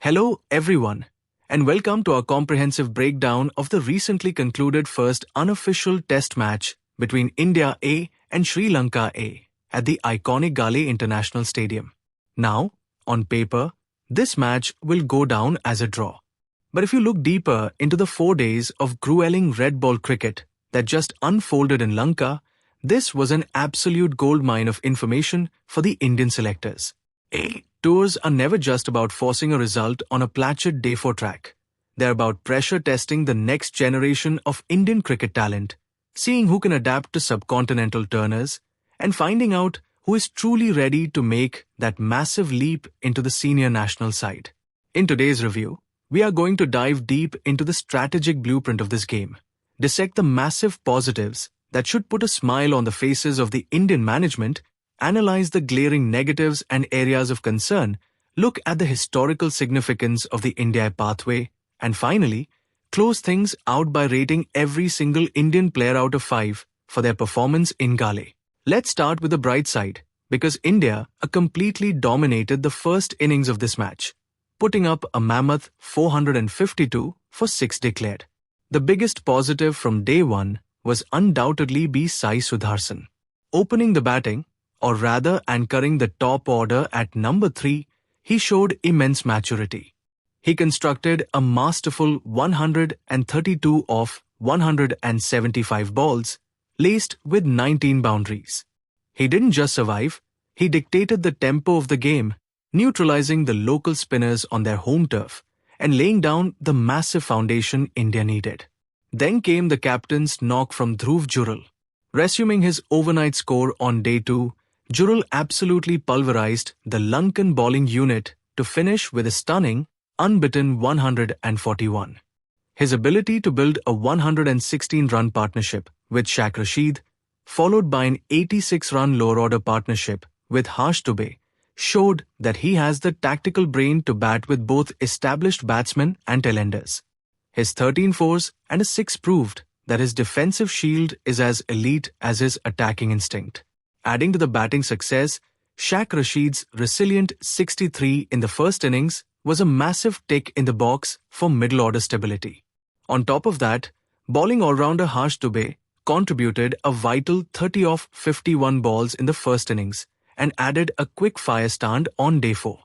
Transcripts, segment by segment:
Hello everyone, and welcome to our comprehensive breakdown of the recently concluded first unofficial test match between India A and Sri Lanka A at the iconic Gale International Stadium. Now, on paper, this match will go down as a draw. But if you look deeper into the 4 days of grueling red ball cricket that just unfolded in Lanka, this was an absolute goldmine of information for the Indian selectors. A tours are never just about forcing a result on a platched day 4 track. They're about pressure testing the next generation of Indian cricket talent, seeing who can adapt to subcontinental turners, and finding out who is truly ready to make that massive leap into the senior national side. In today's review, we are going to dive deep into the strategic blueprint of this game, dissect the massive positives that should put a smile on the faces of the Indian management, analyze the glaring negatives and areas of concern, look at the historical significance of the India pathway, and finally, close things out by rating every single Indian player out of 5 for their performance in Gale. Let's start with the bright side, because India completely dominated the first innings of this match, putting up a mammoth 452 for 6 declared. The biggest positive from day one was undoubtedly B. Sai Sudharsan. Opening the batting, or rather anchoring the top order at number 3, he showed immense maturity. He constructed a masterful 132 off 175 balls, laced with 19 boundaries. He didn't just survive, he dictated the tempo of the game, neutralizing the local spinners on their home turf and laying down the massive foundation India needed. Then came the captain's knock from Dhruv Jurel. Resuming his overnight score on day 2, Jurel absolutely pulverized the Lankan bowling unit to finish with a stunning, unbeaten 141. His ability to build a 116-run partnership with Shaq Rashid, followed by an 86-run lower-order partnership with Harsh Dubey, showed that he has the tactical brain to bat with both established batsmen and tailenders. His 13 fours and a 6 proved that his defensive shield is as elite as his attacking instinct. Adding to the batting success, Shaq Rashid's resilient 63 in the first innings was a massive tick in the box for middle-order stability. On top of that, bowling all-rounder Harsh Dubey contributed a vital 30 off 51 balls in the first innings and added a quick-fire stand on day 4.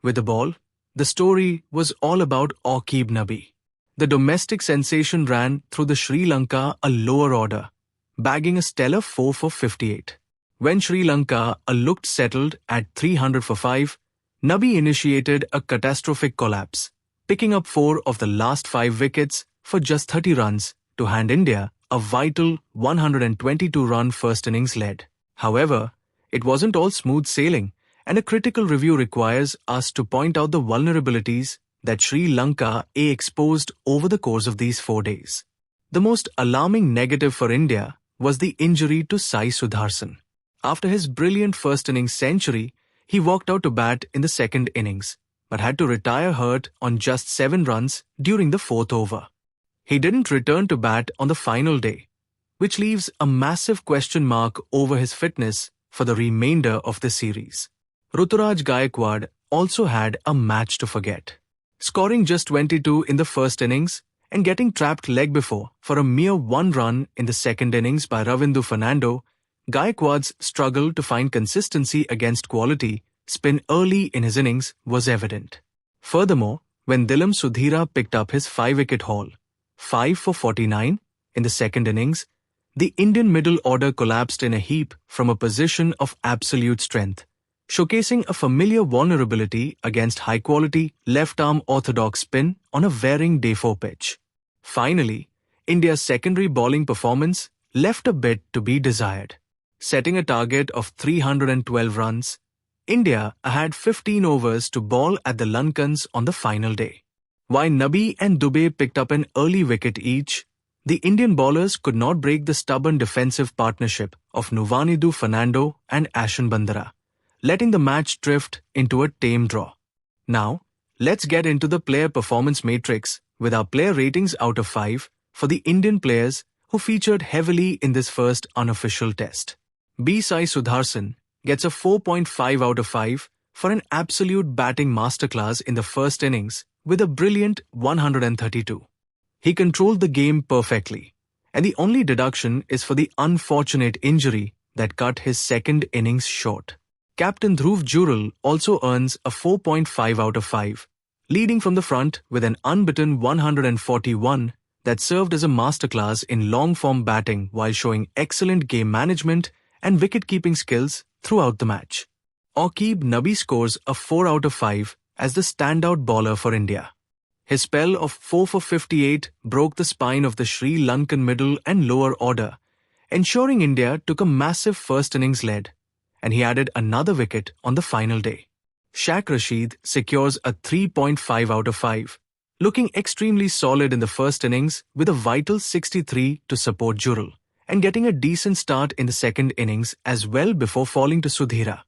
With the ball, the story was all about Aqib Nabi. The domestic sensation ran through the Sri Lanka a lower order, bagging a stellar 4 for 58. When Sri Lanka looked settled at 300 for 5, Nabi initiated a catastrophic collapse, picking up 4 of the last 5 wickets for just 30 runs to hand India a vital 122-run first innings lead. However, it wasn't all smooth sailing, and a critical review requires us to point out the vulnerabilities that Sri Lanka exposed over the course of these 4 days. The most alarming negative for India was the injury to Sai Sudharsan. After his brilliant first innings century, he walked out to bat in the second innings, but had to retire hurt on just 7 runs during the 4th over. He didn't return to bat on the final day, which leaves a massive question mark over his fitness for the remainder of the series. Ruturaj Gaikwad also had a match to forget. Scoring just 22 in the first innings and getting trapped leg before for a mere 1 run in the second innings by Ravindu Fernando, Gaikwad's struggle to find consistency against quality spin early in his innings was evident. Furthermore, when Dilam Sudhira picked up his 5-wicket haul, 5 for 49, in the second innings, the Indian middle order collapsed in a heap from a position of absolute strength, showcasing a familiar vulnerability against high-quality left-arm orthodox spin on a varying day 4 pitch. Finally, India's secondary bowling performance left a bit to be desired. Setting a target of 312 runs, India had 15 overs to bowl at the Lankans on the final day. While Nabi and Dubey picked up an early wicket each, the Indian bowlers could not break the stubborn defensive partnership of Nuvanidu Fernando and Ashan Bandara, letting the match drift into a tame draw. Now, let's get into the player performance matrix with our player ratings out of 5 for the Indian players who featured heavily in this first unofficial test. B. Sai Sudharsan gets a 4.5 out of 5 for an absolute batting masterclass in the first innings with a brilliant 132. He controlled the game perfectly, and the only deduction is for the unfortunate injury that cut his second innings short. Captain Dhruv Jurel also earns a 4.5 out of 5, leading from the front with an unbeaten 141 that served as a masterclass in long-form batting while showing excellent game management and wicket-keeping skills throughout the match. Aqib Nabi scores a 4 out of 5 as the standout bowler for India. His spell of 4 for 58 broke the spine of the Sri Lankan middle and lower order, ensuring India took a massive first innings lead, and he added another wicket on the final day. Shaq Rashid secures a 3.5 out of 5, looking extremely solid in the first innings with a vital 63 to support Jurel, and getting a decent start in the second innings as well before falling to Sudhira.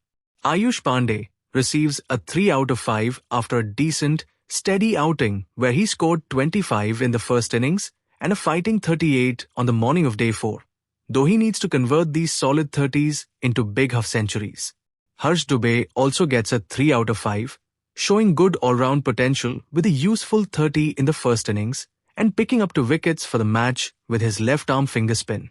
Ayush Pandey receives a 3 out of 5 after a decent, steady outing where he scored 25 in the first innings and a fighting 38 on the morning of day 4, though he needs to convert these solid 30s into big half centuries. Harsh Dubey also gets a 3 out of 5, showing good all-round potential with a useful 30 in the first innings and picking up 2 wickets for the match with his left-arm finger spin.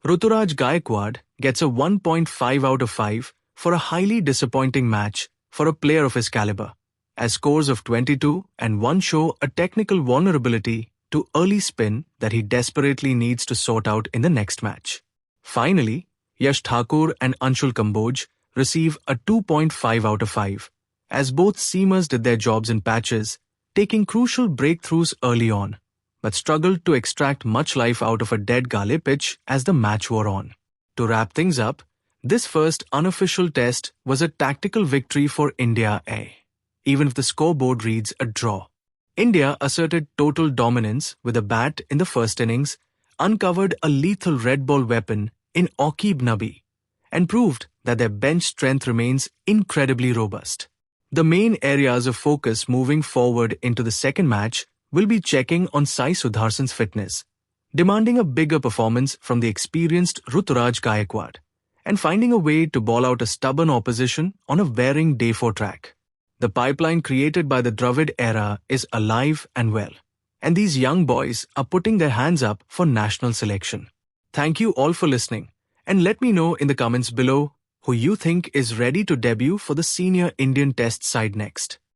Ruturaj Gaikwad gets a 1.5 out of 5 for a highly disappointing match for a player of his caliber, as scores of 22 and 1 show a technical vulnerability to early spin that he desperately needs to sort out in the next match. Finally, Yash Thakur and Anshul Kamboj receive a 2.5 out of 5, as both seamers did their jobs in patches, taking crucial breakthroughs early on, but struggled to extract much life out of a dead Gale pitch as the match wore on. To wrap things up, this first unofficial test was a tactical victory for India A, even if the scoreboard reads a draw. India asserted total dominance with a bat in the first innings, uncovered a lethal red ball weapon in Aqib Nabi, and proved that their bench strength remains incredibly robust. The main areas of focus moving forward into the second match will be checking on Sai Sudharsan's fitness, demanding a bigger performance from the experienced Ruturaj Gaikwad, and finding a way to bowl out a stubborn opposition on a wearing day 4 track. The pipeline created by the Dravid era is alive and well, and these young boys are putting their hands up for national selection. Thank you all for listening, and let me know in the comments below who you think is ready to debut for the senior Indian Test side next.